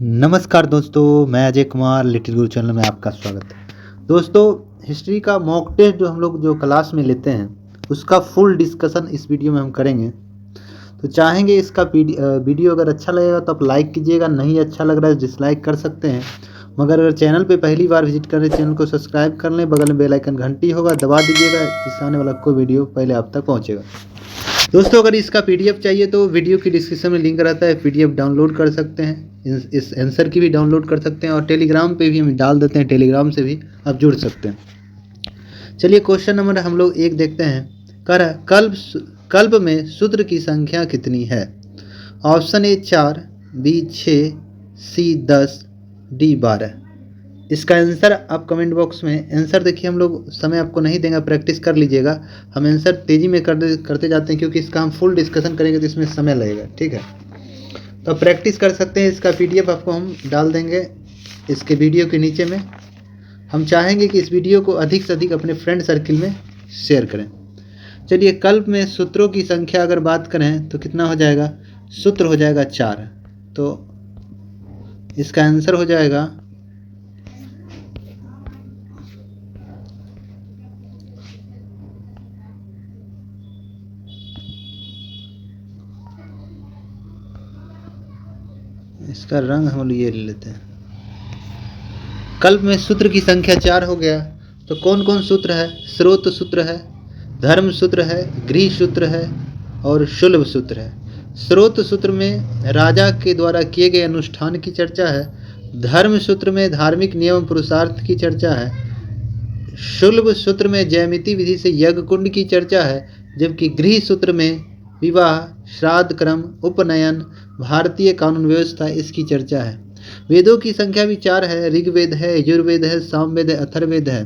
नमस्कार दोस्तों, मैं अजय कुमार लिटिल गुरु चैनल में आपका स्वागत है। दोस्तों, हिस्ट्री का मॉक टेस्ट जो हम लोग क्लास में लेते हैं उसका फुल डिस्कशन इस वीडियो में हम करेंगे। तो चाहेंगे इसका वीडियो अगर अच्छा लगेगा तो आप लाइक कीजिएगा, नहीं अच्छा लग रहा है डिसलाइक कर सकते हैं। मगर अगर चैनल पे पहली बार विजिट कर रहे हैं चैनल को सब्सक्राइब कर लें, बगल में बेल आइकन घंटी होगा दबा दीजिएगा, जिससे आने वाला कोई वीडियो पहले आप तक पहुँचेगा। दोस्तों, अगर इसका पीडीएफ चाहिए तो वीडियो की डिस्क्रिप्शन में लिंक रहता है, पीडीएफ डाउनलोड कर सकते हैं। इस आंसर की भी डाउनलोड कर सकते हैं और टेलीग्राम पे भी हम डाल देते हैं, टेलीग्राम से भी आप जुड़ सकते हैं। चलिए क्वेश्चन नंबर हम लोग 1 देखते हैं। कल्प में सूत्र की संख्या कितनी है? Option A 4, B 6, C 10, D 12। इसका आंसर आप कमेंट बॉक्स में आंसर देखिए। हम लोग समय आपको नहीं देंगे, प्रैक्टिस कर लीजिएगा। हम आंसर तेज़ी में करते जाते हैं क्योंकि इसका हम फुल डिस्कशन करेंगे तो इसमें समय लगेगा, ठीक है। तो प्रैक्टिस कर सकते हैं। इसका पीडीएफ आपको हम डाल देंगे इसके वीडियो के नीचे में। हम चाहेंगे कि इस वीडियो को अधिक से अधिक अपने फ्रेंड सर्किल में शेयर करें। चलिए, कल्प में सूत्रों की संख्या अगर बात करें तो कितना हो जाएगा? सूत्र हो जाएगा 4। तो इसका आंसर हो जाएगा इसका रंग हम ये ले लेते हैं। कल्प में सूत्र की संख्या 4 हो गया। तो कौन कौन सूत्र है? स्रोत सूत्र है, धर्म सूत्र है, गृह सूत्र है और शुल्ब सूत्र है। स्रोत सूत्र में राजा के द्वारा किए गए अनुष्ठान की चर्चा है। धर्म सूत्र में धार्मिक नियम पुरुषार्थ की चर्चा है। शुल्ब सूत्र में जयमिति विधि से यज्ञ कुंड की चर्चा है। जबकि गृह सूत्र में विवाह, श्राद्ध क्रम, उपनयन, भारतीय कानून व्यवस्था इसकी चर्चा है। वेदों की संख्या भी 4 है। ऋग्वेद है, यजुर्वेद है, सामवेद है, अथर्ववेद है।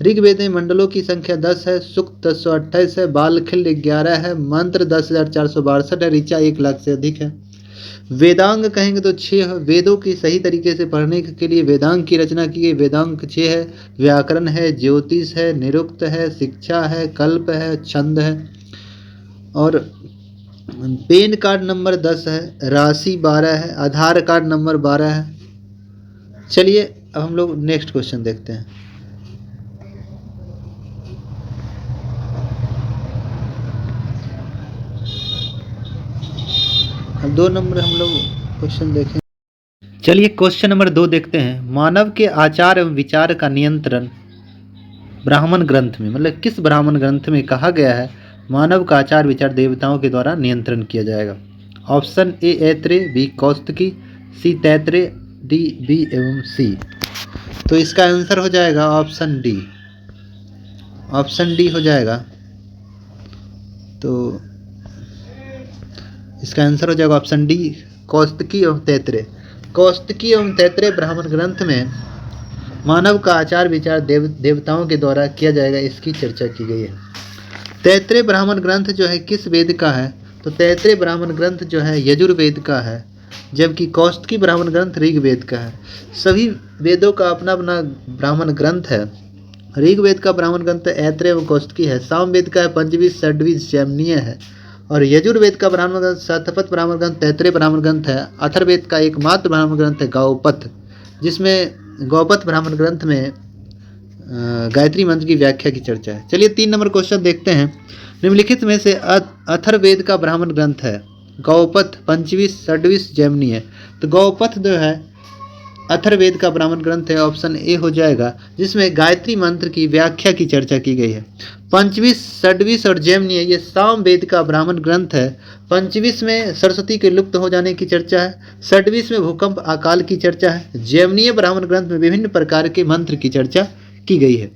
ऋग्वेद में मंडलों की संख्या 10 है, सूक्त 1028 है, बालखिल 11 है, मंत्र 10,462 है, ऋचा 1 लाख से अधिक है। वेदांग कहेंगे तो 6 है। वेदों की सही तरीके से पढ़ने के लिए वेदांग की रचना की गई। वेदांग 6 है। व्याकरण है, ज्योतिष है, निरुक्त है, शिक्षा है, कल्प है, छंद है। और पैन कार्ड नंबर 10 है, राशि 12 है, आधार कार्ड नंबर 12 है। चलिए अब हम लोग नेक्स्ट क्वेश्चन देखते हैं। अब 2 नंबर हम लोग क्वेश्चन देखें। चलिए क्वेश्चन नंबर 2 देखते हैं। मानव के आचार एवं विचार का नियंत्रण ब्राह्मण ग्रंथ में, मतलब किस ब्राह्मण ग्रंथ में कहा गया है मानव का आचार विचार देवताओं के द्वारा नियंत्रण किया जाएगा? Option A Aitareya, B Kaushitaki, C Taittiriya, D B एवं सी। तो इसका आंसर हो जाएगा ऑप्शन डी। ऑप्शन डी हो जाएगा। तो इसका आंसर हो जाएगा ऑप्शन डी, कौस्तुकी एवं तैत्रेय। कौस्तुकी एवं तैत्रेय ब्राह्मण ग्रंथ में मानव का आचार विचार देवताओं के द्वारा किया जाएगा, इसकी चर्चा की गई है। तैत्रेय ब्राह्मण ग्रंथ जो है किस वेद का है? तो तैत्रेय ब्राह्मण ग्रंथ जो है यजुर्वेद का है। जबकि कौस्तुकी ब्राह्मण ग्रंथ ऋग्वेद का है। सभी वेदों का अपना अपना ब्राह्मण ग्रंथ है। ऋग्वेद का ब्राह्मण ग्रंथ ऐत्रेय एवं कौस्तुकी है। सामवेद का है पंचवी षड्वी जैमिनीय है। और यजुर्वेद का ब्राह्मण ग्रंथ शतपथ ब्राह्मण ग्रंथ तैत्रेय ब्राह्मण ग्रंथ है। अथर्ववेद का एकमात्र ब्राह्मण ग्रंथ है गौपथ, जिसमें गौपथ ब्राह्मण ग्रंथ में गायत्री मंत्र की व्याख्या की चर्चा है। चलिए 3 नंबर क्वेश्चन देखते हैं। निम्नलिखित में से अथर्ववेद का ब्राह्मण ग्रंथ है गौपथ, पंचवी षड्वी जैमिनीय है। तो गौपथ जो है अथर्ववेद का ब्राह्मण ग्रंथ है, ऑप्शन ए हो जाएगा, जिसमें गायत्री मंत्र की व्याख्या की चर्चा की गई है। पंचवी षड्वी और जैमिनीय ये सामवेद का ब्राह्मण ग्रंथ है। पंचवी में सरस्वती के लुप्त हो जाने की चर्चा है। षड्वी में भूकंप अकाल की चर्चा है। जैमिनीय ब्राह्मण ग्रंथ में विभिन्न प्रकार के मंत्र की चर्चा की गई है।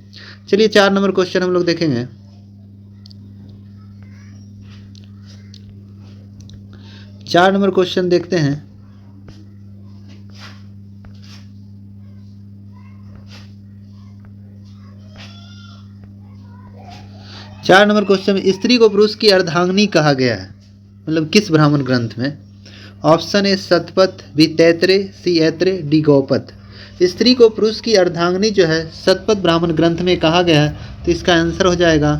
चलिए 4 नंबर क्वेश्चन हम लोग देखेंगे। 4 नंबर क्वेश्चन देखते हैं। चार नंबर क्वेश्चन में स्त्री को पुरुष की अर्धांगिनी कहा गया है, मतलब किस ब्राह्मण ग्रंथ में? Option A Shatapatha, B Taittiriya, C Aitareya, D Gopatha. स्त्री को पुरुष की अर्धांगिनी जो है शतपथ ब्राह्मण ग्रंथ में कहा गया है। तो इसका आंसर हो जाएगा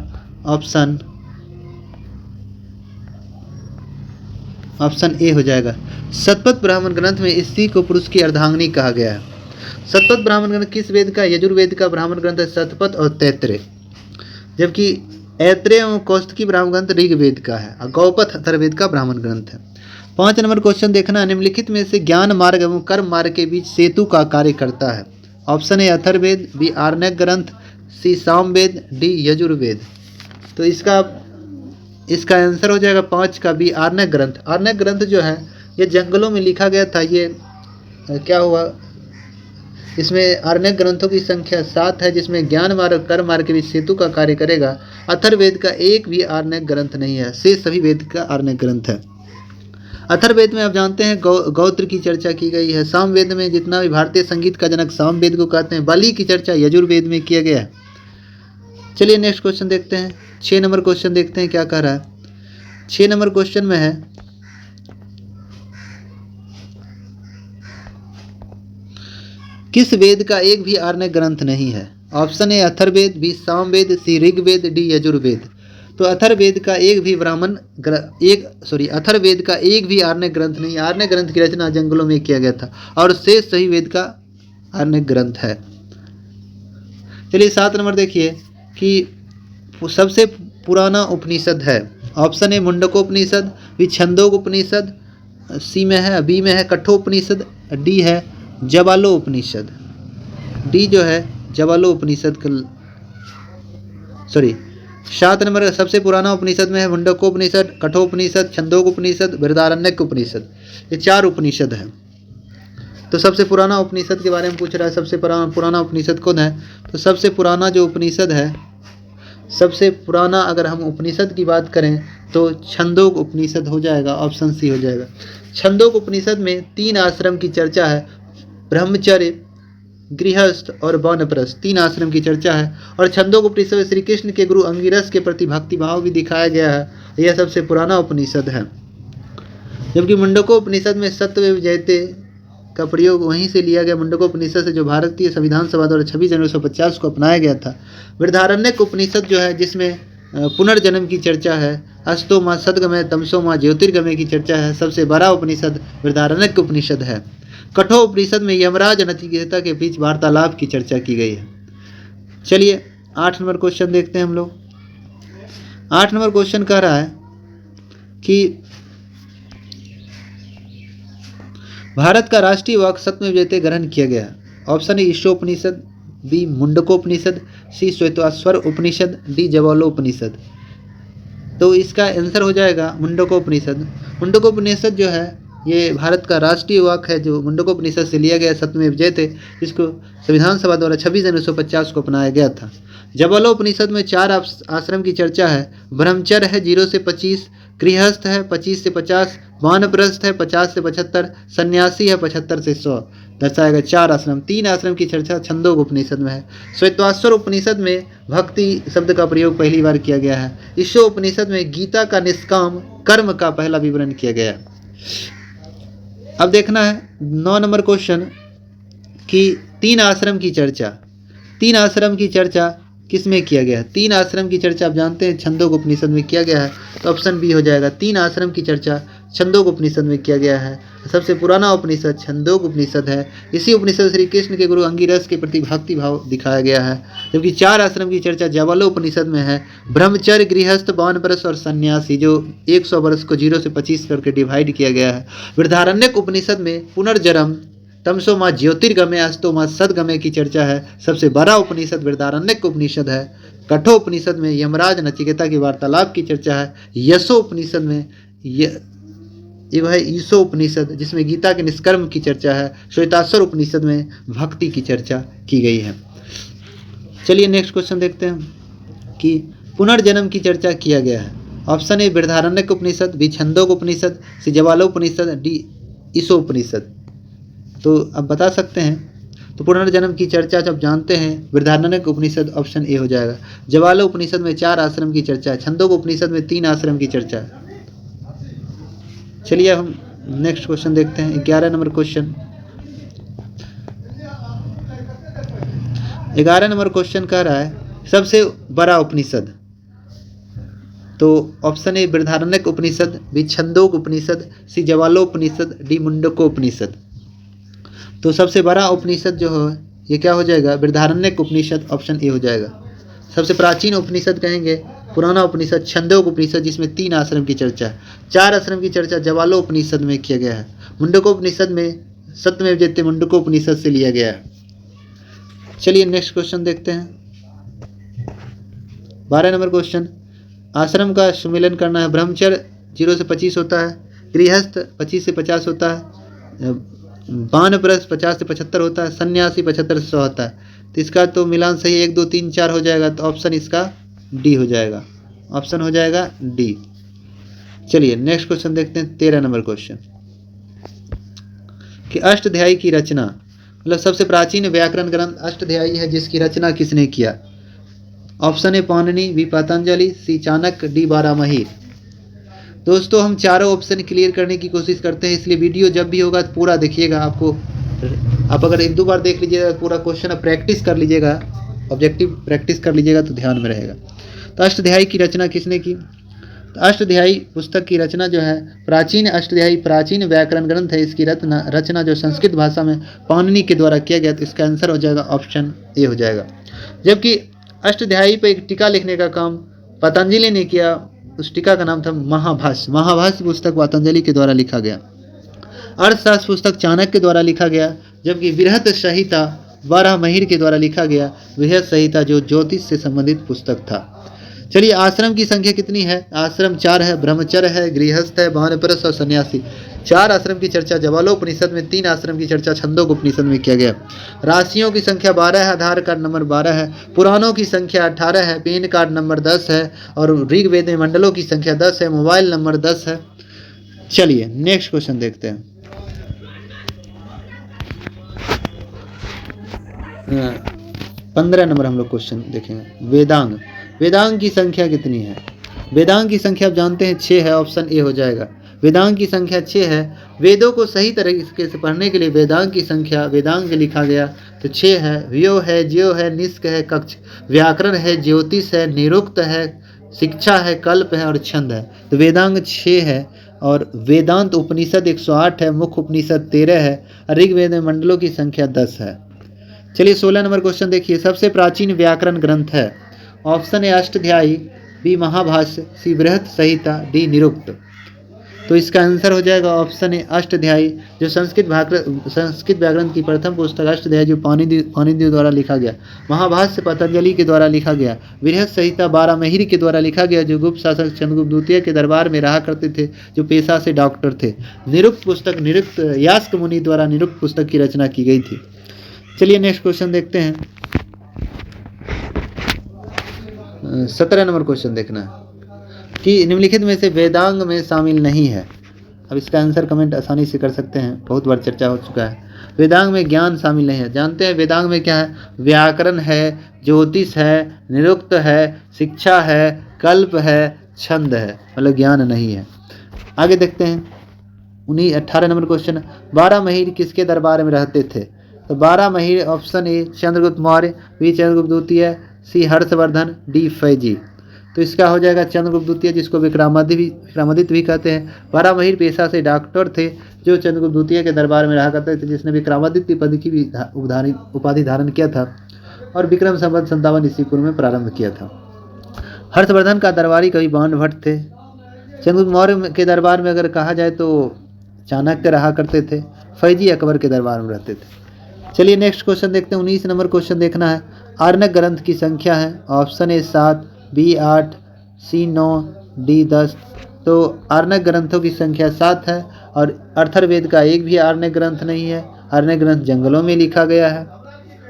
ऑप्शन ऑप्शन ए हो जाएगा। शतपथ ब्राह्मण ग्रंथ में स्त्री को पुरुष की अर्धांगिनी कहा गया है। शतपथ ब्राह्मण ग्रंथ किस वेद का? यजुर्वेद का ब्राह्मण ग्रंथ है शतपथ और तैत्रेय, जबकि ऐत्रेय एवं कौस्तुकी ब्राह्मण ग्रंथ ऋग्वेद का है और गौपथ अथर्ववेद का ब्राह्मण ग्रंथ है। 5 नंबर क्वेश्चन देखना, निम्नलिखित में से ज्ञान मार्ग एवं कर्म मार्ग के बीच सेतु का कार्य करता है। ऑप्शन ए अथर्ववेद, बी आरण्यक ग्रंथ, सी सामवेद, डी यजुर्वेद। तो इसका आंसर हो जाएगा 5 का बी आरण्यक ग्रंथ। आरण्यक ग्रंथ जो है ये जंगलों में लिखा गया था। ये क्या हुआ, इसमें आरण्यक ग्रंथों की संख्या 7 है, जिसमें ज्ञान मार्ग कर्म मार्ग के बीच सेतु का कार्य करेगा। अथर्ववेद का एक भी आरण्यक ग्रंथ नहीं है, शेष सभी वेद का आरण्यक ग्रंथ है। अथर्ववेद में आप जानते हैं गौत्र की चर्चा की गई है। सामवेद में जितना भी भारतीय संगीत का जनक सामवेद को कहते हैं, बलि की चर्चा यजुर्वेद में किया गया है। चलिए नेक्स्ट क्वेश्चन देखते हैं। 6 नंबर क्वेश्चन देखते हैं क्या कह रहा है। 6 नंबर क्वेश्चन में है, किस वेद का एक भी आरण्यक ग्रंथ नहीं है? Option A Atharvaveda, B Samaveda, C Rigveda, D Yajurveda. तो अथर्ववेद का एक भी अथर्ववेद का एक भी आरण्यक ग्रंथ नहीं। आरण्यक ग्रंथ की रचना जंगलों में किया गया था और शेष सही वेद का आरण्यक ग्रंथ है। चलिए 7 नंबर देखिए कि सबसे पुराना उपनिषद है। ऑप्शन ए मुंडकोपनिषद, बी छंदोगोपनिषद, सी में है, बी में है कठोपनिषद, डी है जबालोपनिषद। डी जो है जबालोपनिषद का 7 नंबर सबसे पुराना उपनिषद में है मुंडकोपनिषद, कठोपनिषद, छंदोगोपनिषद, बृहदारण्यक उपनिषद। ये 4 उपनिषद हैं। तो सबसे पुराना उपनिषद के बारे में पूछ रहा है, सबसे पुराना उपनिषद कौन है? तो सबसे पुराना जो उपनिषद है, सबसे पुराना अगर हम उपनिषद की बात करें तो छंदोग उपनिषद हो जाएगा, ऑप्शन सी हो जाएगा। छंदोग उपनिषद में 3 आश्रम की चर्चा है, ब्रह्मचर्य, गृहस्थ और वानप्रस्थ, 3 आश्रम की चर्चा है। और छंदोग उपनिषद में श्री कृष्ण के गुरु अंगिरस के प्रति भक्ति भाव भी दिखाया गया है। यह सबसे पुराना उपनिषद है। जबकि मुंडकोपनिषद में सत्य जयते का प्रयोग वहीं से लिया गया, मुंडकोपनिषद से, जो भारतीय संविधान सभा द्वारा 26 जनवरी 1950 को अपनाया गया था। बृहदारण्यक उपनिषद जो है, जिसमें पुनर्जन्म की चर्चा है, अस्तो माँ सदगमय तमसो माँ ज्योतिर्गमय की चर्चा है, सबसे बड़ा उपनिषद बृहदारण्यक उपनिषद है। कठोपनिषद में यमराज नचिकेता के बीच वार्तालाप की चर्चा की गई है। चलिए 8 नंबर क्वेश्चन देखते हैं हम लोग। 8 नंबर क्वेश्चन कह रहा है कि भारत का राष्ट्रीय वाक् सत्यमेव जयते ग्रहण किया गया। Option A Ishopanishad, B Mundakopanishad, C Shvetashvatara Upanishad, D Jabalopanishad. तो इसका आंसर हो जाएगा मुंडकोपनिषद। मुंडकोपनिषद जो है ये भारत का राष्ट्रीय वाक् है, जो मुंडकोपनिषद से लिया गया सत्यमेव जयते, जिसको संविधान सभा द्वारा 26 जनवरी 1950 को अपनाया गया था। जबालोपनिषद में 4 आश्रम की चर्चा है। ब्रह्मचर्य है 0 से 25, गृहस्थ है 25 से 50, वानप्रस्थ है 50 से 75, सन्यासी है 75 से 100। दर्शाएगा 4 आश्रम। 3 आश्रम की चर्चा छंदोग उपनिषद में है। श्वेताश्वर उपनिषद में भक्ति शब्द का प्रयोग पहली बार किया गया है। ईशो उपनिषद में गीता का निष्काम कर्म का पहला विवरण किया गया है। अब देखना है 9 नंबर क्वेश्चन कि 3 आश्रम की चर्चा, 3 आश्रम की चर्चा किस में किया गया है? 3 आश्रम की चर्चा आप जानते हैं छंदोग उपनिषद में किया गया है, तो ऑप्शन बी हो जाएगा। 3 आश्रम की चर्चा छंदोग उपनिषद में किया गया है। सबसे पुराना उपनिषद छंदोग उपनिषद है। इसी उपनिषद श्री कृष्ण के गुरु अंगिरस के प्रति भक्ति भाव दिखाया गया है। जबकि 4 आश्रम की चर्चा जबालोपनिषद में है। ब्रह्मचर्य, गृहस्थ, वानप्रस्थ और सन्यासी, जो 100 वर्ष को 0 से 25 करके डिवाइड किया गया है। बृहदारण्यक उपनिषद में पुनर्जन्म, तमसो माँ ज्योतिर्गमय, अस्तो माँ सदगमय की चर्चा है। सबसे बड़ा उपनिषद बृहदारण्यक उपनिषद है। कठोपनिषद में यमराज नचिकेता की वार्तालाप की चर्चा है। यशोपनिषद में यह है ईशो उपनिषद, जिसमें गीता के निष्कर्म की चर्चा है। श्वेताश्वर उपनिषद में भक्ति की चर्चा की गई है। चलिए नेक्स्ट क्वेश्चन देखते हैं कि पुनर्जन्म की चर्चा किया गया है। Option A Brihadaranyaka Upanishad, B Chandogya Upanishad, C Jabalopanishad, D Isho Upanishad. तो अब बता सकते हैं। तो पुनर्जन्म की चर्चा जब जानते हैं, बृहदारण्यक उपनिषद ऑप्शन ए हो जाएगा। जबालो उपनिषद में 4 आश्रम की चर्चा है। छंदोग उपनिषद में 3 आश्रम की चर्चा है। चलिए हम नेक्स्ट क्वेश्चन देखते हैं। 11 नंबर क्वेश्चन। 11 नंबर क्वेश्चन कह रहा है सबसे बड़ा उपनिषद। तो option A Brihadaranyaka Upanishad, B Chandogya Upanishad, C Jabalopanishad, D Mundakopanishad. तो सबसे बड़ा उपनिषद जो है ये क्या हो जाएगा, बृहदारण्यक उपनिषद, ऑप्शन ए हो जाएगा। सबसे प्राचीन उपनिषद कहेंगे पुराना उपनिषद छंदोग उपनिषद, जिसमें 3 आश्रम की चर्चा है। 4 आश्रम की चर्चा जवालोपनिषद में किया गया है। मुंडकोपनिषद में सत्यमेव जयते मुंडकोपनिषद से लिया गया है। चलिए नेक्स्ट क्वेश्चन देखते हैं। 12 नंबर क्वेश्चन, आश्रम का सुमेलन करना है। ब्रह्मचर्य 0 से 25 होता है, गृहस्थ 25 से 50 होता है, वानप्रस्थ 50 से 75 होता है, सन्यासी 75 से 100 होता है। तो इसका तो मिलान सही 1 2 3 4 हो जाएगा, तो ऑप्शन इसका डी हो जाएगा, ऑप्शन हो जाएगा डी। चलिए नेक्स्ट क्वेश्चन देखते हैं। 13 नंबर क्वेश्चन कि अष्टाध्यायी की रचना, मतलब सबसे प्राचीन व्याकरण ग्रंथ अष्टाध्यायी है, जिसकी रचना किसने किया। Option A Panini, B Patanjali, C Chanakya, D बारामाही। दोस्तों हम चारों ऑप्शन क्लियर करने की कोशिश करते हैं, इसलिए वीडियो जब भी होगा पूरा देखिएगा। आप अगर 1 2 बार देख लीजिएगा पूरा क्वेश्चन, अब प्रैक्टिस कर लीजिएगा, ऑब्जेक्टिव प्रैक्टिस कर लीजिएगा तो ध्यान में रहेगा। तो अष्टाध्यायी की रचना किसने की। तो अष्टाध्यायी पुस्तक की रचना जो है, प्राचीन अष्टाध्यायी प्राचीन व्याकरण ग्रंथ है, इसकी रचना जो संस्कृत भाषा में पाणिनि के द्वारा किया गया, तो इसका आंसर हो जाएगा ऑप्शन ए हो जाएगा। जबकि अष्टाध्यायी पर एक टीका लिखने का काम पतंजलि ने किया, उस टीका का नाम था महाभाष्य। महाभाष्य पुस्तक पतंजलि के द्वारा लिखा गया। अर्थशास्त्र पुस्तक चाणक्य के द्वारा लिखा गया, जबकि बृहत संहिता बारहमहीर के द्वारा लिखा गया। बृहत संहिता जो ज्योतिष से संबंधित पुस्तक था। चलिए आश्रम की संख्या कितनी है। आश्रम 4 है, ब्रह्मचर्य है, गृहस्थ है, वानप्रस्थ और सन्यासी। 4 आश्रम की चर्चा जवालोपनिषद में, 3 आश्रम की चर्चा छंदोगोपनिषद में किया गया। राशियों की संख्या 12 है, आधार कार्ड नंबर 12 है। पुराणों की संख्या 18 है, पैन कार्ड नंबर 10 है, और ऋग्वेद में मंडलों की संख्या 10 है, मोबाइल नंबर 10 है। चलिए नेक्स्ट क्वेश्चन देखते हैं। 15 नंबर हम लोग क्वेश्चन देखेंगे। वेदांग, वेदांग की संख्या कितनी है। वेदांग की संख्या आप जानते हैं 6 है, ऑप्शन ए हो जाएगा। वेदांग की संख्या 6 है। वेदों को सही तरीके से पढ़ने के लिए वेदांग की संख्या वेदांग लिखा गया तो 6 है। व्यो है, ज्यो है, निष्क है, कक्ष, व्याकरण है, ज्योतिष है, निरुक्त है, शिक्षा है, कल्प है और छंद है। तो वेदांग 6 है। और वेदांत उपनिषद 108 है, मुख्य उपनिषद 13 है, ऋग्वेद में मंडलों की संख्या 10 है। चलिए 16 नंबर क्वेश्चन देखिए। सबसे प्राचीन व्याकरण ग्रंथ है। Option A Ashtadhyayi, B Mahabhashya, C Brihat Samhita, D निरुक्त। तो इसका आंसर हो जाएगा ऑप्शन ए अष्टाध्यायी, जो संस्कृत व्याकरण की प्रथम पुस्तक अष्टाध्यायी जो पाणिनि द्वारा लिखा गया। महाभाष्य पतंजलि के द्वारा लिखा गया। बृहत संहिता बारामहीर के द्वारा लिखा गया, जो गुप्त शासक चंद्रगुप्त द्वितीय के दरबार में रहा करते थे, जो पेशा से डॉक्टर थे। निरुक्त पुस्तक निरुक्त यास्क मुनि द्वारा निरुक्त पुस्तक की रचना की गई थी। चलिए नेक्स्ट क्वेश्चन देखते हैं। 17 नंबर क्वेश्चन देखना है कि निम्नलिखित में से वेदांग में शामिल नहीं है। अब इसका आंसर कमेंट आसानी से कर सकते हैं, बहुत बार चर्चा हो चुका है। वेदांग में ज्ञान शामिल नहीं है। जानते हैं वेदांग में क्या है। व्याकरण है, ज्योतिष है, निरुक्त है, शिक्षा है, कल्प है, छंद है, मतलब ज्ञान नहीं है। आगे देखते हैं 18 नंबर क्वेश्चन। बारामहीर किसके दरबार में रहते थे। तो Varahamihira option A Chandragupta Maurya, B Chandragupta द्वितीय, सी हर्षवर्धन, डी फैजी। तो इसका हो जाएगा चंद्रगुप्त द्वितीय, जिसको विक्रमादित्य भी कहते हैं। बारामहीर पेशा से डॉक्टर थे, जो चंद्रगुप्त द्वितीय के दरबार में रहा करते थे, जिसने विक्रमादित्य पद की भी उपाधि धारण किया था और विक्रम संवत 57 ईस्वी पूर्व में प्रारंभ किया था। हर्षवर्धन का दरबारी कवि बाणभट्ट थे। चंद्रगुप्त मौर्य के दरबार में अगर कहा जाए तो चाणक्य रहा करते थे। फैजी अकबर के दरबार में रहते थे। चलिए नेक्स्ट क्वेश्चन देखते हैं। 19 नंबर क्वेश्चन देखना है। आर्णक ग्रंथ की संख्या है। Option A 7, B 8, C 9, D 10। तो आर्णक ग्रंथों की संख्या 7 है और अथर्ववेद का एक भी आर्णक ग्रंथ नहीं है। आर्णक ग्रंथ जंगलों में लिखा गया है।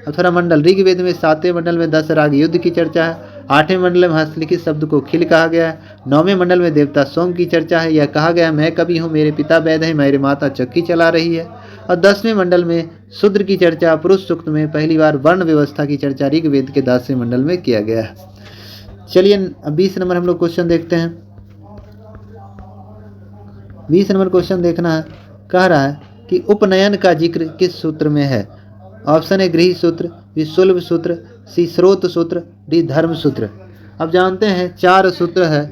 अब थोड़ा मंडल, ऋग्वेद में 7वें मंडल में 10 राग युद्ध की चर्चा है। 8वें मंडल में हस्तलिखित शब्द को खिल कहा गया है। 9वें मंडल में देवता सोम की चर्चा है। यह कहा गया मैं कवि हूँ, मेरे पिता वैद्य हैं, मेरी माता चक्की चला रही है। और 10वें मंडल में शूद्र की चर्चा, पुरुष सूक्त में पहली बार वर्ण व्यवस्था की चर्चा ऋग्वेद के 10वें मंडल में किया गया है। चलिए 20 नंबर हम लोग क्वेश्चन देखते हैं। 20 नंबर क्वेश्चन देखना है। कह रहा है कि उपनयन का जिक्र किस सूत्र में है। ऑप्शन ए गृह सूत्र, बी शुल्ब सूत्र, सी स्रोत सूत्र, डी धर्म सूत्र। अब जानते हैं 4 सूत्र है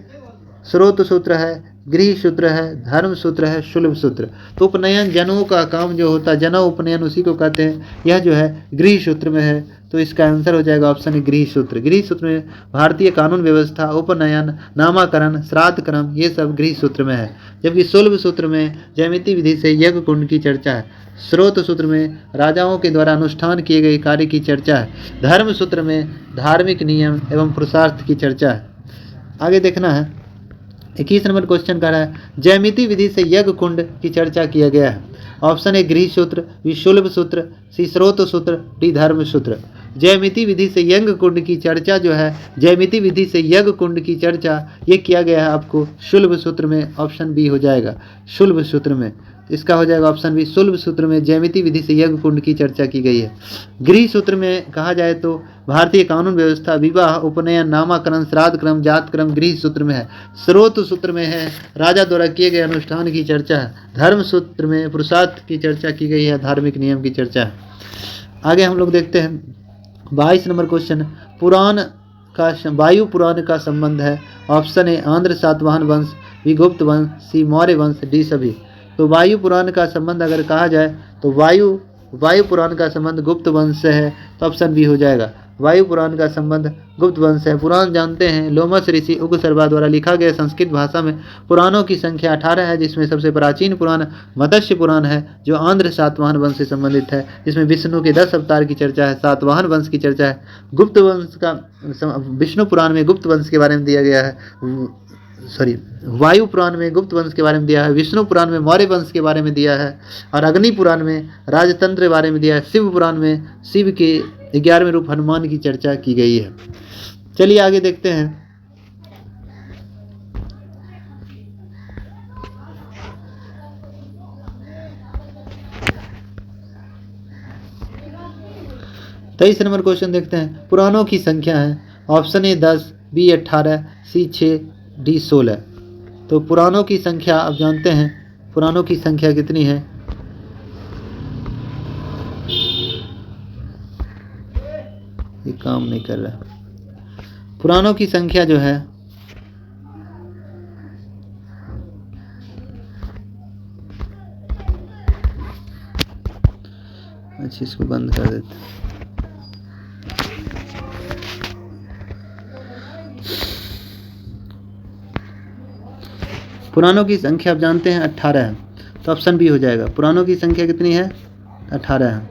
स्रोत सूत्र है, गृह सूत्र है, धर्म सूत्र है, शुल्ब सूत्र। तो उपनयन जनेऊ का काम जो होता है, जनेऊ उपनयन उसी को कहते हैं। यह जो है गृह सूत्र में है, तो इसका आंसर हो जाएगा ऑप्शन गृह सूत्र। गृह सूत्र में भारतीय कानून व्यवस्था, उपनयन, नामाकरण, श्राद्ध क्रम, ये सब गृह सूत्र में है। जबकि शुल्ब सूत्र में ज्यामिति विधि से यज्ञ कुंड की चर्चा है। स्रोत सूत्र में राजाओं के द्वारा अनुष्ठान किए गए कार्य की चर्चा है। धर्म सूत्र में धार्मिक नियम एवं पुरुषार्थ की चर्चा है। आगे देखना है, 21 नंबर क्वेश्चन कर रहा है, ज्यामिति विधि से यज्ञ कुंड की चर्चा किया गया है। ऑप्शन ए गृह सूत्र, बी शुल्ब सूत्र, सी स्रोत सूत्र, डी धर्म सूत्र। ज्यामिति विधि से यज्ञ कुंड की चर्चा जो है, ज्यामिति विधि से यज्ञ कुंड की चर्चा ये किया गया है आपको शुल्ब सूत्र में। ऑप्शन बी हो जाएगा शुल्ब सूत्र में। इसका हो जाएगा ऑप्शन बी, शुल्ब सूत्र में ज्यामिति विधि से यज्ञ कुंड की चर्चा की गई है। गृह सूत्र में कहा जाए तो भारतीय कानून व्यवस्था, विवाह, उपनयन, नामाकरण, श्राद्ध क्रम, जात क्रम गृह सूत्र में है। स्रोत सूत्र में है राजा द्वारा किए गए अनुष्ठान की चर्चा है। धर्म सूत्र में पुरुषार्थ की चर्चा की गई है, धार्मिक नियम की चर्चा है। आगे हम लोग देखते हैं 22 नंबर क्वेश्चन, वायु पुराण का संबंध है। ऑप्शन ए आंध्र सातवाहन वंश, बी गुप्त वंश, सी मौर्य वंश, डी सभी। तो वायु पुराण का संबंध अगर कहा जाए तो वायु पुराण का संबंध गुप्त वंश से है, तो ऑप्शन बी हो जाएगा। वायु पुराण का संबंध गुप्त वंश है। पुराण जानते हैं लोमस ऋषि उग्र सर्वा द्वारा लिखा गया संस्कृत भाषा में। पुराणों की संख्या 18 है, जिसमें सबसे प्राचीन पुराण मत्स्य पुराण है, जो आंध्र सातवाहन वंश से संबंधित है, जिसमें विष्णु के 10 अवतार की चर्चा है, सातवाहन वंश की चर्चा है। गुप्त वंश का विष्णु पुराण में गुप्त वंश के बारे में दिया गया है, वायु पुराण में गुप्त वंश के बारे में दिया है, विष्णु पुराण में मौर्य वंश के बारे में दिया है, और अग्नि पुराण में राजतंत्र के बारे में दिया है। शिव पुराण में शिव के 11वें रूप हनुमान की चर्चा की गई है। चलिए आगे देखते हैं। तेईस नंबर क्वेश्चन देखते हैं, पुराणों की संख्या है। Option A 10, B 18, C 6, D 16। तो पुराणों की संख्या आप जानते हैं, पुराणों की संख्या कितनी है। ये काम नहीं कर रहा। पुराणों की संख्या जो है अच्छा, इसको बंद कर देते हैं। पुराणों की संख्या आप जानते हैं 18 है, तो ऑप्शन बी हो जाएगा। पुराणों की संख्या कितनी है, 18 है।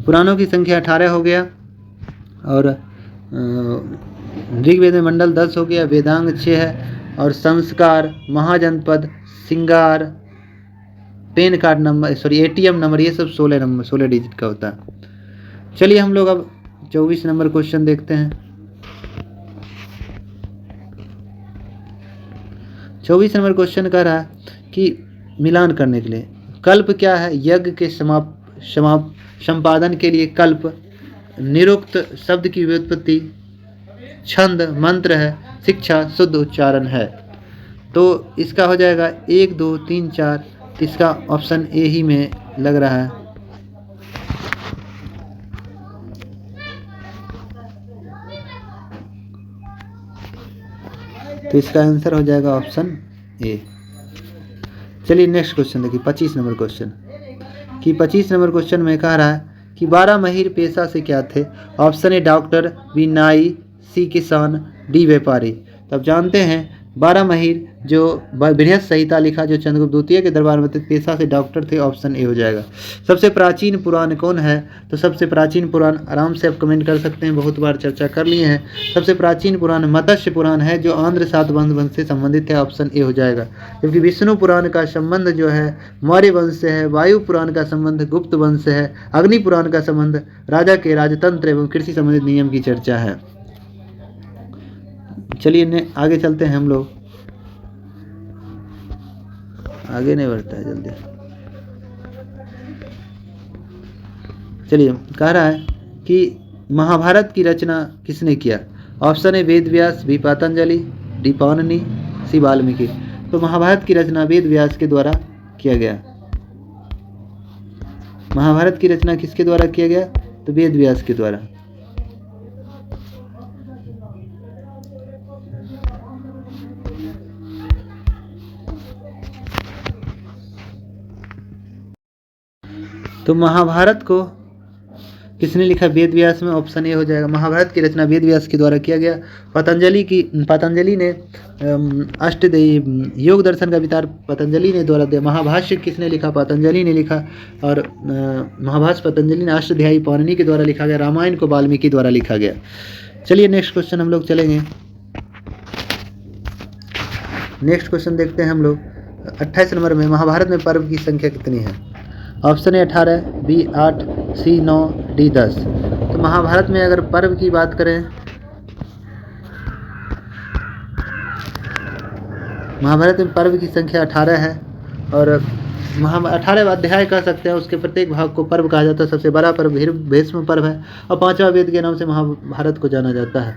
पुराणों की संख्या 18 हो गया, और ऋग्वेद में मंडल 10 हो गया, वेदांग 6 है, और संस्कार, महाजनपद, सिंगार, PAN card number, ATM number, ये सब 16 डिजिट का होता है। चलिए हम लोग अब 24 नंबर क्वेश्चन देखते हैं। 24 नंबर क्वेश्चन कह रहा है कि मिलान करने के लिए कल्प क्या है। यज्ञ के संपादन के लिए कल्प, निरुक्त शब्द की व्युत्पत्ति, छंद, मंत्र है, शिक्षा, शुद्ध उच्चारण है। तो इसका हो जाएगा 1, 2, 3, 4। इसका ऑप्शन ए ही में लग रहा है। तो इसका आंसर हो जाएगा ऑप्शन ए। चलिए नेक्स्ट क्वेश्चन देखिए, 25 नंबर क्वेश्चन कि 25 नंबर क्वेश्चन में कह रहा है कि 12 महिर पेशा से क्या थे। ऑप्शन ए डॉक्टर, बी नाई, सी किसान, डी व्यापारी। तो आप जानते हैं 12 महिर जो बृहत संहिता लिखा जो चंद्रगुप्त द्वितीय के दरबार में थे, पेशा से डॉक्टर थे। ऑप्शन ए हो जाएगा। सबसे प्राचीन पुराण कौन है। तो सबसे प्राचीन पुराण आराम से आप कमेंट कर सकते हैं, बहुत बार चर्चा कर लिए हैं। सबसे प्राचीन पुराण मत्स्य पुराण है, जो आंध्र सातवाहन वंश से संबंधित है। ऑप्शन ए हो जाएगा। जबकि विष्णु पुराण का संबंध जो है मौर्य वंश से है, वायु पुराण का संबंध गुप्त वंश से है, अग्नि पुराण का संबंध राजा के राजतंत्र एवं कृषि संबंधित नियम की चर्चा है। चलिए आगे चलते हैं हम लोग, आगे नहीं बढ़ता है जल्दी। चलिए कह रहा है कि महाभारत की रचना किसने किया। Option A Ved Vyas, B Patanjali, D Panini, C Valmiki. तो महाभारत की रचना वेद व्यास के द्वारा किया गया। महाभारत की रचना किसके द्वारा किया गया? तो वेद व्यास के द्वारा। तो महाभारत को किसने लिखा? वेद व्यास में ऑप्शन ए हो जाएगा। महाभारत की रचना वेद व्यास के द्वारा किया गया। पतंजलि ने योग दर्शन का विचार पतंजलि ने द्वारा दिया। महाभाष्य किसने लिखा? पतंजलि ने लिखा। और महाभाष्य पतंजलि ने अष्टाध्यायी पाणिनि के द्वारा लिखा गया। रामायण को वाल्मीकि द्वारा लिखा गया। चलिए नेक्स्ट क्वेश्चन हम लोग चलेंगे। नेक्स्ट क्वेश्चन देखते हैं हम लोग 28 नंबर में, महाभारत में पर्व की संख्या कितनी है? Option A 18, B 8, C 9, D 10। तो महाभारत में अगर पर्व की बात करें, महाभारत में पर्व की संख्या 18 है और 18 अध्याय कह सकते हैं। उसके प्रत्येक भाग को पर्व कहा जाता है। सबसे बड़ा पर्व भीष्म पर्व है और 5वां वेद के नाम से महाभारत को जाना जाता है।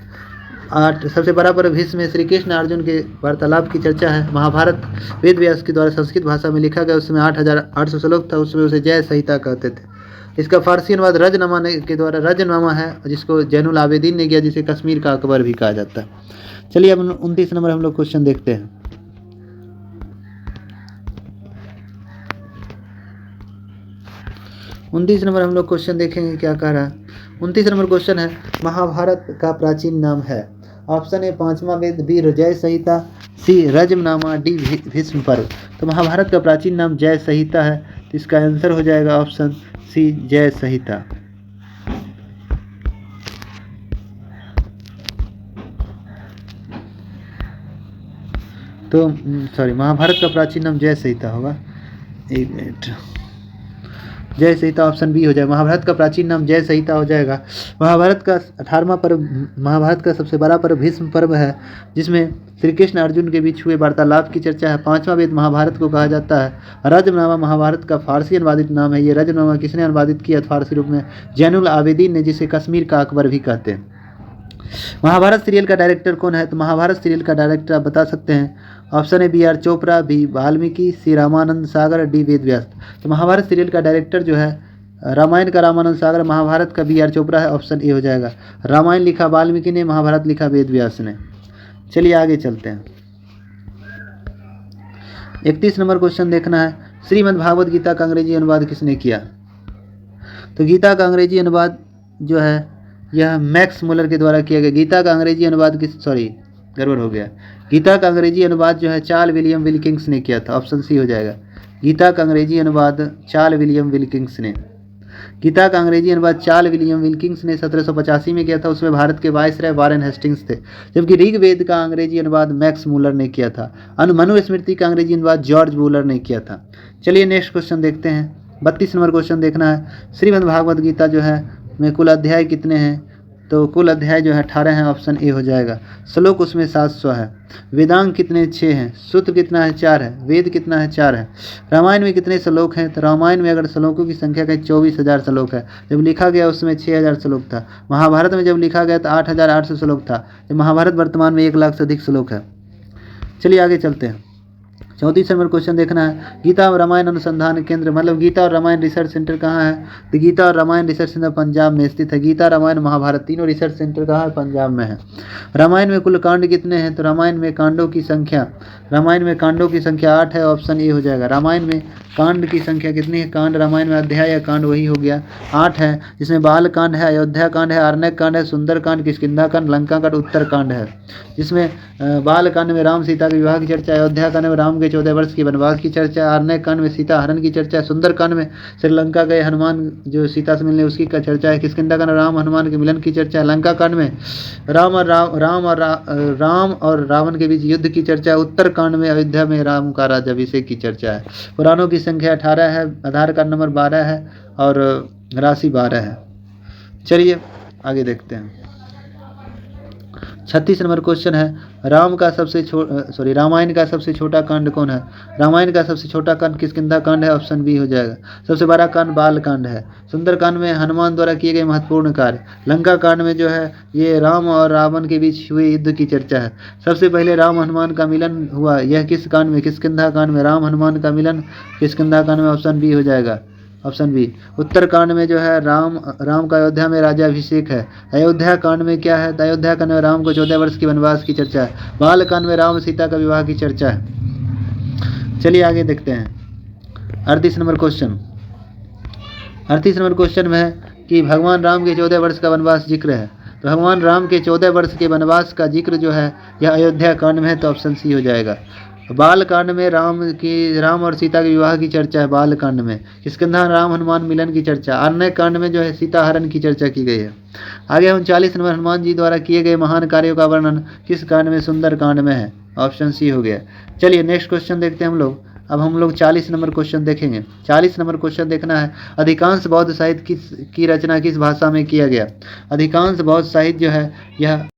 सबसे बड़ा पर्व भीष्म में श्री कृष्ण अर्जुन के वार्तालाप की चर्चा है। महाभारत वेद व्यास के द्वारा संस्कृत भाषा में लिखा गया। उसमें 8800 श्लोक था। उसमें उसे जय संहिता कहते थे। इसका फारसी अनुवाद रजनामा के द्वारा रजनामा है, जिसको जैनुल आबेदीन ने किया, जिसे कश्मीर का अकबर भी कहा जाता है। चलिए अब 29 नंबर हम लोग क्वेश्चन देखते हैं। 29 नंबर हम लोग क्वेश्चन देखेंगे क्या कह रहा है। 29 नंबर क्वेश्चन है, महाभारत का प्राचीन नाम है। ऑप्शन ए 5वां वेद, बी जय संहिता, सी रजनामा, डी भीष्म पर्व। तो महाभारत का प्राचीन नाम जय संहिता है। तो इसका आंसर हो जाएगा ऑप्शन सी जय संहिता। तो महाभारत का प्राचीन नाम जय संहिता होगा। एक मिनट, जय संहिता ऑप्शन बी हो जाएगा। महाभारत का प्राचीन नाम जय संहिता हो जाएगा। महाभारत का 18वां पर्व, महाभारत का सबसे बड़ा पर्व भीष्म पर्व है, जिसमें श्री कृष्ण अर्जुन के बीच हुए वार्तालाप की चर्चा है। 5वां वेद महाभारत को कहा जाता है। रजनामा महाभारत का फारसी अनुवादित नाम है। ये रजनामा किसने अनुवादित किया फारसी रूप में? जैनुल आबेदीन ने, जिसे कश्मीर का अकबर भी कहते हैं। महाभारत सीरियल का डायरेक्टर कौन है? तो महाभारत सीरियल का डायरेक्टर आप बता सकते हैं। Option A B R Chopra, B Valmiki, C Ramanand Sagar, D Ved Vyas. तो महाभारत सीरियल का डायरेक्टर जो है, रामायण का रामानंद सागर, महाभारत का बी आर चोपड़ा है। ऑप्शन ए हो जाएगा। रामायण लिखा वाल्मीकि ने, महाभारत लिखा वेद व्यास ने। चलिए आगे चलते हैं। 31 नंबर क्वेश्चन देखना है, श्रीमद् भागवत गीता का अंग्रेजी अनुवाद किसने किया? तो गीता का अंग्रेजी अनुवाद जो है यह मैक्स मुलर के द्वारा किया गया। गीता का अंग्रेजी अनुवाद गड़बड़ हो गया। गीता का अंग्रेजी अनुवाद जो है चार्ल्स विलियम विल्किंस ने किया था। ऑप्शन सी हो जाएगा। गीता का अंग्रेजी अनुवाद चार्ल्स विलियम विल्किंस ने। गीता का अंग्रेजी अनुवाद चार्ल्स विलियम विल्किंस ने 1785 में किया था। उसमें भारत के वायसराय वारेन हेस्टिंग्स थे। जबकि ऋग्वेद का अंग्रेजी अनुवाद मैक्स मुलर ने किया था। मनुस्मृति का अंग्रेजी अनुवाद जॉर्ज वूलर ने किया था। चलिए नेक्स्ट क्वेश्चन देखते हैं। 32 नंबर क्वेश्चन देखना है, श्रीमद् भागवत गीता जो है में कुल अध्याय कितने हैं? तो कुल अध्याय जो है 18 हैं। ऑप्शन ए हो जाएगा। श्लोक उसमें 700 है। वेदांग कितने? 6 हैं। सूत्र कितना है? 4 है। वेद कितना है? 4 है। रामायण में कितने श्लोक हैं? तो रामायण में अगर श्लोकों की संख्या कहें 24,000 श्लोक है। जब लिखा गया उसमें 6,000 श्लोक था। महाभारत में जब लिखा गया तो 8,800 श्लोक था। जब महाभारत वर्तमान में 1 लाख से अधिक श्लोक है। चलिए आगे चलते हैं। 34 नंबर क्वेश्चन देखना है, गीता और रामायण अनुसंधान केंद्र, मतलब गीता और रामायण रिसर्च सेंटर कहाँ है? तो गीता और रामायण रिसर्च सेंटर पंजाब में स्थित है। गीता, रामायण, महाभारत तीनों रिसर्च सेंटर कहाँ है? पंजाब में है। रामायण में कुल कांड कितने हैं? तो रामायण में कांडों की संख्या 8 है। ऑप्शन ए हो जाएगा। रामायण में कांड की संख्या कितनी है? कांड रामायण में अध्याय या कांड वही हो गया 8 है, जिसमें बाल कांड है, अयोध्या कांड है, आरण्यक कांड है, सुंदर कांड, किष्किंधा कांड, लंका कांड, उत्तर कांड है। जिसमें बाल कांड में राम सीता के विवाह की चर्चा, अयोध्या कांड में राम के 14 वर्ष की वनवास की चर्चा, आरण्यक कांड में सीता हरण की चर्चा, सुंदर कांड में श्रीलंका गए हनुमान जो सीता से मिलने उसकी का चर्चा है, किष्किंधा कांड राम हनुमान के मिलन की चर्चा है, लंका कांड में राम और रावण के बीच युद्ध की चर्चा है, उत्तर कांड में अयोध्या में राम का राज्याभिषेक की चर्चा है। पुराणों की संख्या 18 है, आधार कार्ड नंबर 12 है और राशि 12 है। चलिए आगे देखते हैं। 36 नंबर क्वेश्चन है, रामायण का सबसे छोटा कांड कौन है? रामायण का सबसे छोटा कांड किष्किंधा कांड है। ऑप्शन बी हो जाएगा। सबसे बड़ा कांड बाल कांड है। सुंदर कांड में हनुमान द्वारा किए गए महत्वपूर्ण कार्य। लंका कांड में जो है ये राम और रावण के बीच हुए युद्ध की चर्चा है। सबसे पहले राम हनुमान का मिलन हुआ, यह किस कांड में? किष्किंधा कांड में। राम हनुमान का मिलन किष्किंधा कांड में। ऑप्शन बी हो जाएगा। Option B. उत्तरकांड में जो है राम का अयोध्या में राज्याभिषेक है। अयोध्या कांड में क्या है? अयोध्या कांड में राम को 14 वर्ष की वनवास की चर्चा है। बाल कांड में राम सीता का विवाह की चर्चा है। चलिए आगे देखते हैं 38 नंबर क्वेश्चन। 38 नंबर क्वेश्चन में है कि भगवान राम के 14 वर्ष का वनवास जिक्र है। तो भगवान राम के 14 वर्ष के वनवास का जिक्र जो है यह अयोध्या कांड में है, तो ऑप्शन सी हो जाएगा। बाल कांड में राम और सीता के विवाह की चर्चा है बाल कांड में। किष्किंधा राम हनुमान मिलन की चर्चा। अरण्य कांड में जो है सीता हरण की चर्चा की गई है। आगे 39 नंबर, हनुमान जी द्वारा किए गए महान कार्यों का वर्णन किस कांड में? सुंदर कांड में है। ऑप्शन सी हो गया। चलिए नेक्स्ट क्वेश्चन देखते हैं हम लोग। अब हम लोग 40 नंबर क्वेश्चन देखेंगे। 40 नंबर क्वेश्चन देखना है, अधिकांश बौद्ध साहित्य की रचना किस भाषा में किया गया? अधिकांश बौद्ध साहित्य जो है यह,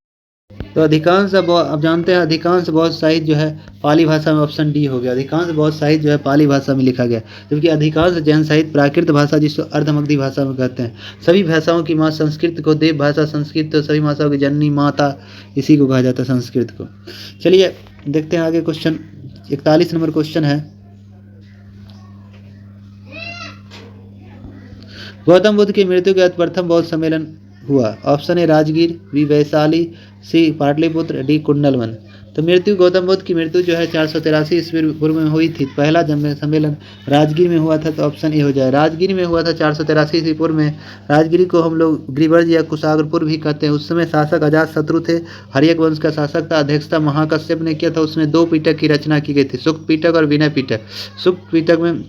तो अब जानते हैं अधिकांश बौद्ध साहित्य जो है पाली भाषा में। ऑप्शन डी हो गया। अधिकांश बौद्ध साहित्य जो है पाली भाषा में लिखा गया, जबकि अधिकांश जैन साहित्य प्राकृत भाषा जिसको अर्धमगधी भाषा में कहते हैं। सभी भाषाओं की माँ संस्कृत को देव भाषा संस्कृत, तो सभी भाषाओं की जननी माता इसी को कहा जाता है संस्कृत को। चलिए देखते हैं आगे क्वेश्चन। 41 नंबर क्वेश्चन है, गौतम बुद्ध की मृत्यु के बाद प्रथम बौद्ध सम्मेलन हुआ। Option A Rajgir, B Vaishali, C Pataliputra, D Kundalvan. तो गौतम बुद्ध की मृत्यु जो है 483 ईस्वी पूर्व में हुई थी। पहला सम्मेलन राजगीर में हुआ था, तो ऑप्शन ए हो जाए। राजगीर में हुआ था 483 ईस्वी पूर्व में। राजगिरी को हम लोग गिरिवर्ज या कुशाग्रपुर भी कहते हैं। उस समय शासक अजातशत्रु थे, हर्यक वंश का शासक था। अध्यक्षता महाकश्यप ने किया था। उसमें 2 पिटक की रचना की गई थी, सुक्त पिटक और विनय पिटक। सुक्त पिटक में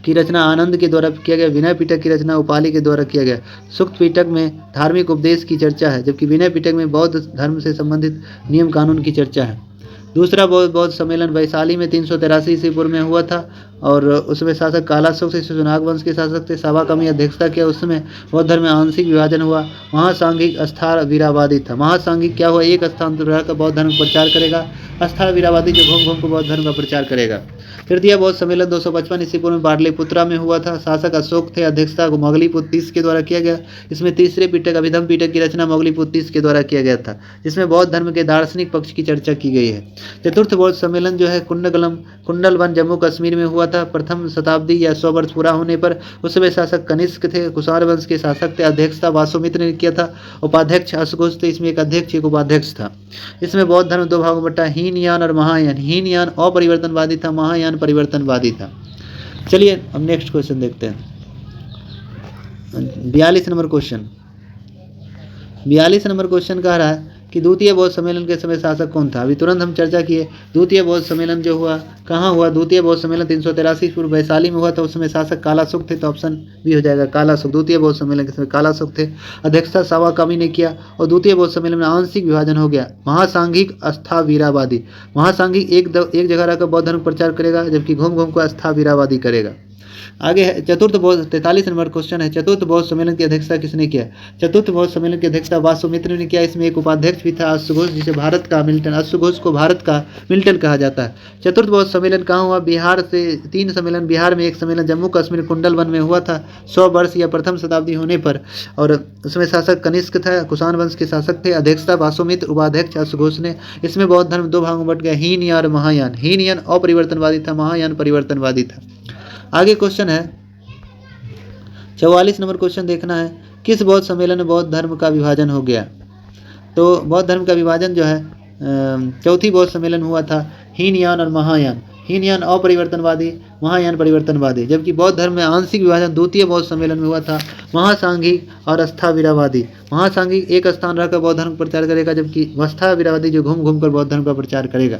की रचना आनंद के द्वारा किया गया। विनय पिटक की रचना उपाली के द्वारा किया गया। सुक्त पिटक में धार्मिक उपदेश की चर्चा है, जबकि विनय पिटक में बौद्ध धर्म से संबंधित नियम कानून की चर्चा है। दूसरा बौद्ध सम्मेलन वैशाली में 383 ईस्वी पूर्व में हुआ था, और उसमें शासक कालाशोक से सुनाग वंश के शासक थे। सभा कमी अध्यक्षता किया। उस समय बौद्ध धर्म में आंशिक विभाजन हुआ। महासांघिक अस्थार वीरावादी था। महासांघिक क्या हुआ? एक स्थान पर रहकर बौद्ध धर्म का प्रचार करेगा। अस्थार वीरावादी जो घूम घूम को बौद्ध धर्म का प्रचार करेगा। तृतीय बौद्ध सम्मेलन 255 ईस्वी पूर्व में पाटलिपुत्रा में हुआ था। शासक अशोक थे। अध्यक्षता को मोगलीपुत्र तीस के द्वारा किया गया। इसमें तीसरे पिटक अभिधम पिटक की रचना मोगलीपुत्र तीस के द्वारा किया गया था, जिसमें बौद्ध धर्म के दार्शनिक पक्ष की चर्चा की गई है। चतुर्थ बौद्ध सम्मेलन जो है कुंडलवन जम्मू कश्मीर में हुआ था। प्रथम शताब्दी या 100 वर्ष पूरा होने पर उस समय शासक कनिष्क थे, कुषाण वंश के शासक थे। अध्यक्षता वासुमित्र ने किया था। उपाध्यक्ष अश्वघोष थे। इसमें एक अध्यक्ष एक उपाध्यक्ष था। इसमें बौद्ध धर्म 2 भागों में बटा, हीनयान और महायान। हीनयान अपरिवर्तनवादी था, महायान परिवर्तनवादी था। चलिए अब नेक्स्ट क्वेश्चन देखते हैं। 42 नंबर क्वेश्चन। 42 नंबर क्वेश्चन कह रहा है कि द्वितीय बौद्ध सम्मेलन के समय शासक कौन था? अभी तुरंत हम चर्चा किए। द्वितीय बौद्ध सम्मेलन जो हुआ कहाँ हुआ? द्वितीय बौद्ध सम्मेलन 383 पूर्व वैशाली में हुआ था। उसमें शासक कालाशोक थे, तो ऑप्शन भी हो जाएगा कालाशोक। द्वितीय बौद्ध सम्मेलन के समय कालाशोक थे। अध्यक्षता सावा कामी ने किया, और द्वितीय बौद्ध सम्मेलन में आंशिक विभाजन हो गया। महासांघिक आस्था वीरावादी। महासांघिक एक जगह रहकर बौद्ध धर्म प्रचार करेगा, जबकि घूम घूम को आस्था वीरावादी करेगा। आगे है चतुर्थ बौद्ध 43 नंबर क्वेश्चन है, चतुर्थ बौद्ध सम्मेलन की अध्यक्षता किसने किया? चतुर्थ बौद्ध सम्मेलन की अध्यक्षता वासुमित्र ने किया। इसमें एक उपाध्यक्ष भी था, अश्वघोष, जिसे भारत का मिल्टन, अश्वघोष को भारत का मिल्टन कहा जाता है। चतुर्थ बौद्ध सम्मेलन कहाँ हुआ? बिहार से 3 सम्मेलन, बिहार में 1 सम्मेलन जम्मू कश्मीर कुंडलवन में हुआ था 100 वर्ष या प्रथम शताब्दी होने पर, और उसमें शासक कनिष्क था, कुषाण वंश के शासक थे। अध्यक्षता वासुमित्र, उपाध्यक्ष अश्वघोष ने। इसमें बौद्ध धर्म 2 भागों में बट गया, हीनयान और महायान। हीनयान अपरिवर्तनवादी था, महायान परिवर्तनवादी था। आगे क्वेश्चन है 44 नंबर क्वेश्चन देखना है, किस बौद्ध सम्मेलन में बौद्ध धर्म का विभाजन हो गया? तो बौद्ध धर्म का विभाजन जो है चौथी बौद्ध सम्मेलन हुआ था, हीनयान और महायान। हीनयान अपरिवर्तनवादी, महायान परिवर्तनवादी। जबकि बौद्ध धर्म में आंशिक विभाजन द्वितीय बौद्ध सम्मेलन में हुआ था, महासांघिक और अस्थावीरावादी। महासांघिक एक स्थान रहकर बौद्ध धर्म का प्रचार करेगा, जबकि अस्थावीरावादी जो घूम घूम कर बौद्ध धर्म का प्रचार करेगा।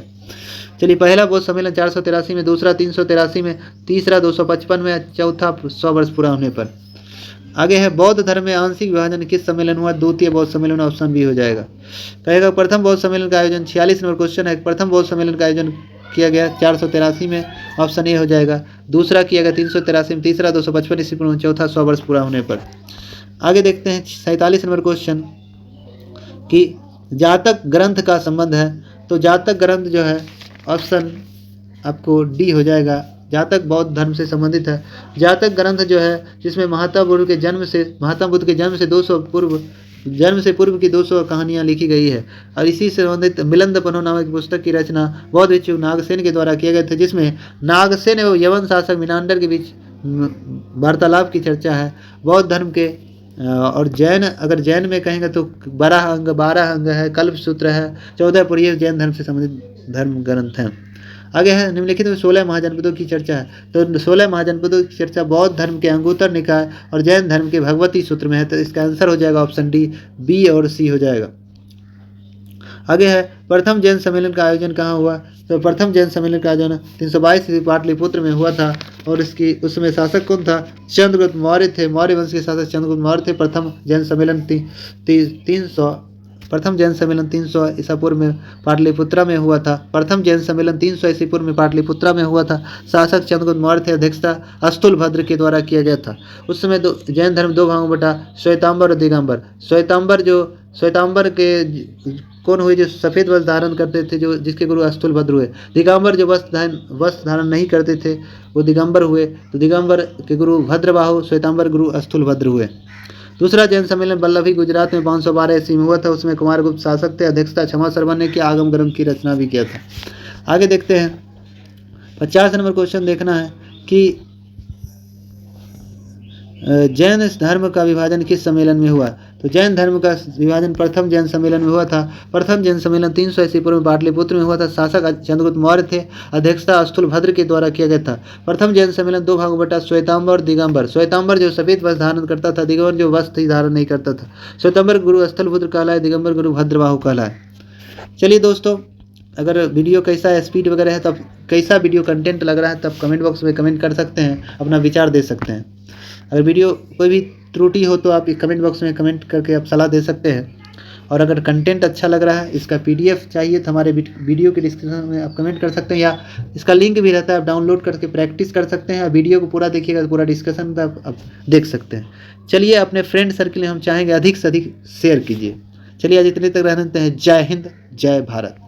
चलिए, पहला बौद्ध सम्मेलन 483 में, दूसरा 383 में, तीसरा 255 में, चौथा 100 वर्ष पूरा होने पर। आगे है बौद्ध धर्म में आंशिक विभाजन किस सम्मेलन हुआ? द्वितीय बौद्ध सम्मेलन। ऑप्शन बी हो जाएगा। कहेगा प्रथम बौद्ध सम्मेलन का आयोजन 46 नंबर क्वेश्चन है, प्रथम बौद्ध सम्मेलन का आयोजन किया गया 483 में, ऑप्शन ए हो जाएगा। दूसरा किया गया 383 में, तीसरा 255 ईस्वी पूर्व में, चौथा 100 वर्ष पूरा होने पर। आगे देखते हैं 47 नंबर क्वेश्चन कि जातक ग्रंथ का संबंध है। तो जातक ग्रंथ जो है ऑप्शन आपको डी हो जाएगा। जातक बौद्ध धर्म से संबंधित है। जातक ग्रंथ जो है जिसमें महात्मा बुद्ध के जन्म से 200 पूर्व की 200 कहानियाँ लिखी गई है, और इसी से संबंधित मिलंदपनो नामक पुस्तक की रचना बौद्ध भिक्षु नागसेन के द्वारा किया गया था, जिसमें नागसेन एवं यवन शासक मिनांडर के बीच वार्तालाप की चर्चा है। बौद्ध धर्म के और जैन, अगर जैन में कहेंगे तो 12 अंग है, कल्प सूत्र है, 14 पुरी जैन धर्म से संबंधित धर्म ग्रंथ हैं। आगे है निम्नलिखित में 16 महाजनपदों की चर्चा है। तो 16 महाजनपदों की चर्चा बौद्ध धर्म के अंगुत्तर निकाय और जैन धर्म के भगवती सूत्र में है। तो इसका आंसर हो जाएगा ऑप्शन डी, बी और सी हो जाएगा। आगे है प्रथम जैन सम्मेलन का आयोजन कहाँ हुआ। तो प्रथम जैन सम्मेलन का आयोजन 322 ईस्वी पाटलिपुत्र में हुआ था और उसमें शासक कौन था, चंद्रगुप्त मौर्य थे। मौर्य वंश के शासक चंद्रगुप्त मौर्य थे। प्रथम जैन सम्मेलन 300 ईसा पूर्व में पाटलिपुत्रा में हुआ था। प्रथम जैन सम्मेलन 300 ईसा पूर्व में पाटलिपुत्रा में हुआ था। शासक चंद्रगुप्त मौर्य थे। अध्यक्षता अस्तुलभद्र के द्वारा किया गया था। उस समय जैन धर्म 2 भागों में बटा, श्वेतांबर और दिगंबर। श्वेतांबर के कौन हुए, जो सफ़ेद वस्त्र धारण करते थे, जो जिसके गुरु अस्तुलभद्र हुए। दिगंबर जो वस्त्र धारण नहीं करते थे वो दिगंबर हुए। तो दिगंबर के गुरु भद्रबाहु, श्वेतांबर गुरु अस्तुलभद्र हुए। दूसरा जैन सम्मेलन वल्लभी गुजरात में 512 ईस्वी में हुआ था। उसमें कुमारगुप्त शासक थे। अध्यक्षता क्षमा सरवन ने किया। आगम ग्रंथ की रचना भी किया था। आगे देखते हैं 50 नंबर क्वेश्चन देखना है कि जैन धर्म का विभाजन किस सम्मेलन में हुआ। तो जैन धर्म का विभाजन प्रथम जैन सम्मेलन में हुआ था। प्रथम जैन सम्मेलन 300 ईस्वी पूर्व में पाटलिपुत्र में हुआ था। शासक चंद्रगुप्त मौर्य थे। अध्यक्षता अस्तुलभद्र के द्वारा किया गया था। प्रथम जैन सम्मेलन 2 भागों में बटा, श्वेतांबर और दिगंबर। श्वेतांबर जो सफेद वस्त्र धारण करता था, दिगंबर जो वस्त्र ही धारण नहीं करता था। श्वेतांबर गुरु अस्तुलभद्र कहलाए, दिगंबर गुरु भद्रबाहु कहलाए। चलिए दोस्तों, अगर वीडियो कैसा है, स्पीड वगैरह है, तब कैसा वीडियो कंटेंट लग रहा है, तब कमेंट बॉक्स में कमेंट कर सकते हैं, अपना विचार दे सकते हैं। अगर वीडियो कोई भी त्रुटि हो तो आप कमेंट बॉक्स में कमेंट करके आप सलाह दे सकते हैं। और अगर कंटेंट अच्छा लग रहा है, इसका PDF चाहिए तो हमारे वीडियो के डिस्क्रिप्शन में आप कमेंट कर सकते हैं, या इसका लिंक भी रहता है, आप डाउनलोड करके प्रैक्टिस कर सकते हैं। वीडियो को पूरा देखिएगा तो पूरा डिस्कशन आप देख सकते हैं। चलिए, अपने फ्रेंड सर्किल में हम चाहेंगे अधिक से अधिक शेयर कीजिए। चलिए आज इतने तक रहने देते हैं। जय हिंद, जय भारत।